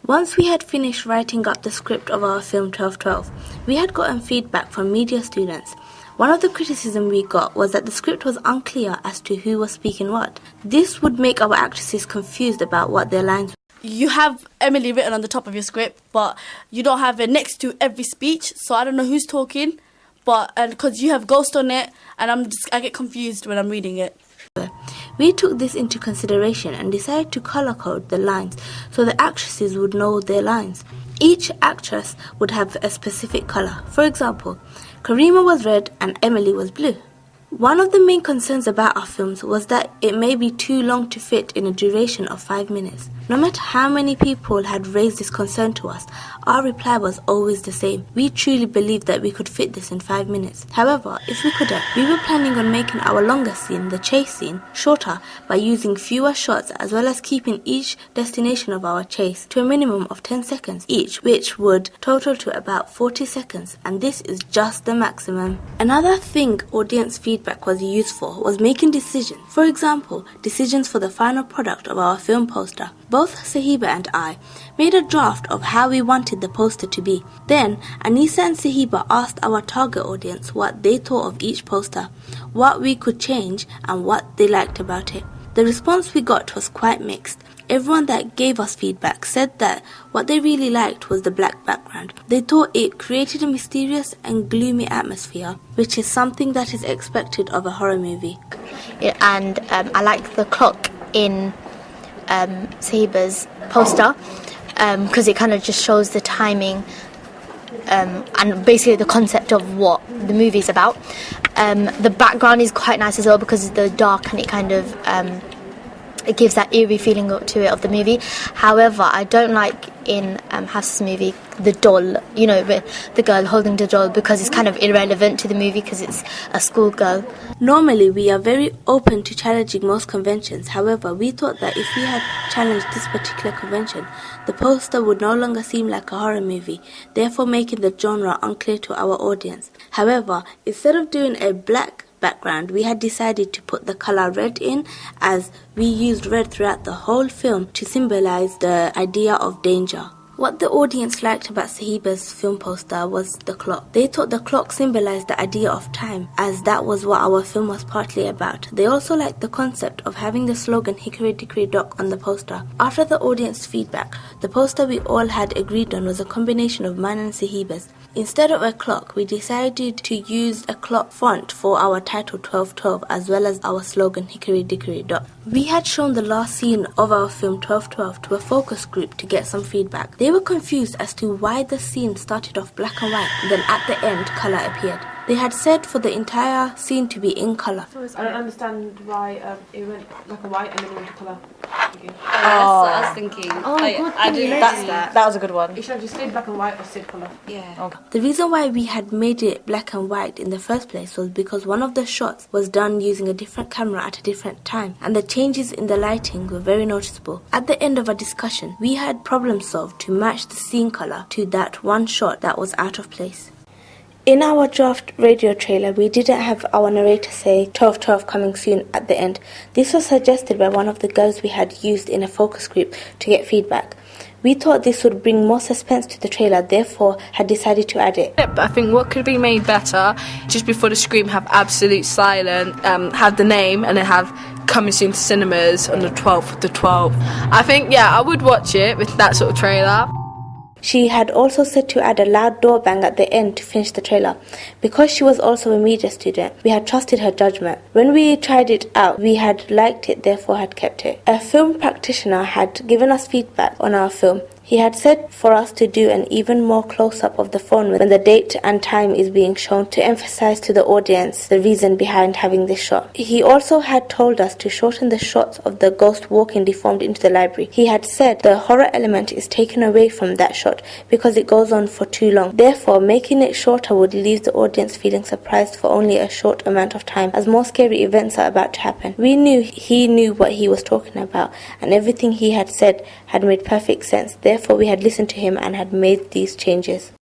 Once we had finished writing up the script of our film 1212, we had gotten feedback from media students. One of the criticism we got was that the script was unclear as to who was speaking what. This would make our actresses confused about what their lines were. You have Emily written on the top of your script, but you don't have it next to every speech, so I don't know who's talking, but because you have Ghost on it, and I get confused when I'm reading it. We took this into consideration and decided to color code the lines so the actresses would know their lines. Each actress would have a specific color. For example, Karima was red and Emily was blue. One of the main concerns about our films was that it may be too long to fit in a duration of 5 minutes. No matter how many people had raised this concern to us, our reply was always the same. We truly believed that we could fit this in 5 minutes. However, if we couldn't, we were planning on making our longest scene, the chase scene, shorter by using fewer shots as well as keeping each destination of our chase to a minimum of 10 seconds each, which would total to about 40 seconds, and this is just the maximum. Another thing audience feedback was used for was making decisions. For example, decisions for the final product of our film poster. Both Sahiba and I made a draft of how we wanted the poster to be. Then, Anisa and Sahiba asked our target audience what they thought of each poster, what we could change, and what they liked about it. The response we got was quite mixed. Everyone that gave us feedback said that what they really liked was the black background. They thought it created a mysterious and gloomy atmosphere, which is something that is expected of a horror movie. Yeah, and I like the clock in Sahiba's poster because it kind of just shows the timing and basically the concept of what the movie is about. The background is quite nice as well because it's the dark and it kind of it gives that eerie feeling to it of the movie. However, I don't like in Hafsa's movie the doll, you know, the girl holding the doll, because it's kind of irrelevant to the movie because it's a schoolgirl. Normally, we are very open to challenging most conventions. However, we thought that if we had challenged this particular convention, the poster would no longer seem like a horror movie, therefore making the genre unclear to our audience. However, instead of doing a black background, we had decided to put the color red in, as we used red throughout the whole film to symbolize the idea of danger. What the audience liked about Sahiba's film poster was the clock. They thought the clock symbolized the idea of time, as that was what our film was partly about. They also liked the concept of having the slogan Hickory Dickory Dock on the poster. After the audience feedback, the poster we all had agreed on was a combination of mine and Sahiba's. Instead of a clock, we decided to use a clock font for our title 1212 as well as our slogan Hickory Dickory Dock. We had shown the last scene of our film 1212 to a focus group to get some feedback. They were confused as to why the scene started off black and white, then at the end colour appeared. They had said for the entire scene to be in colour. I don't understand why it went black and white and then went to colour. That's what I was thinking. I didn't That was a good one. It should have just stayed black and white or stayed colour. Yeah. Okay. The reason why we had made it black and white in the first place was because one of the shots was done using a different camera at a different time, and the changes in the lighting were very noticeable. At the end of our discussion, we had problem solved to match the scene colour to that one shot that was out of place. In our draft radio trailer, we didn't have our narrator say 1212 coming soon at the end. This was suggested by one of the girls we had used in a focus group to get feedback. We thought this would bring more suspense to the trailer, therefore had decided to add it. I think what could be made better, just before the scream, have absolute silence, have the name and then have coming soon to cinemas on the 12th of the 12th. I think, yeah, I would watch it with that sort of trailer. She had also said to add a loud door bang at the end to finish the trailer. Because she was also a media student, we had trusted her judgment. When we tried it out, we had liked it, therefore had kept it. A film practitioner had given us feedback on our film. He had said for us to do an even more close-up of the phone when the date and time is being shown to emphasize to the audience the reason behind having this shot. He also had told us to shorten the shots of the ghost walking deformed into the library. He had said the horror element is taken away from that shot because it goes on for too long. Therefore, making it shorter would leave the audience feeling surprised for only a short amount of time, as more scary events are about to happen. We knew he knew what he was talking about, and everything he had said had made perfect sense. Therefore, we had listened to him and had made these changes.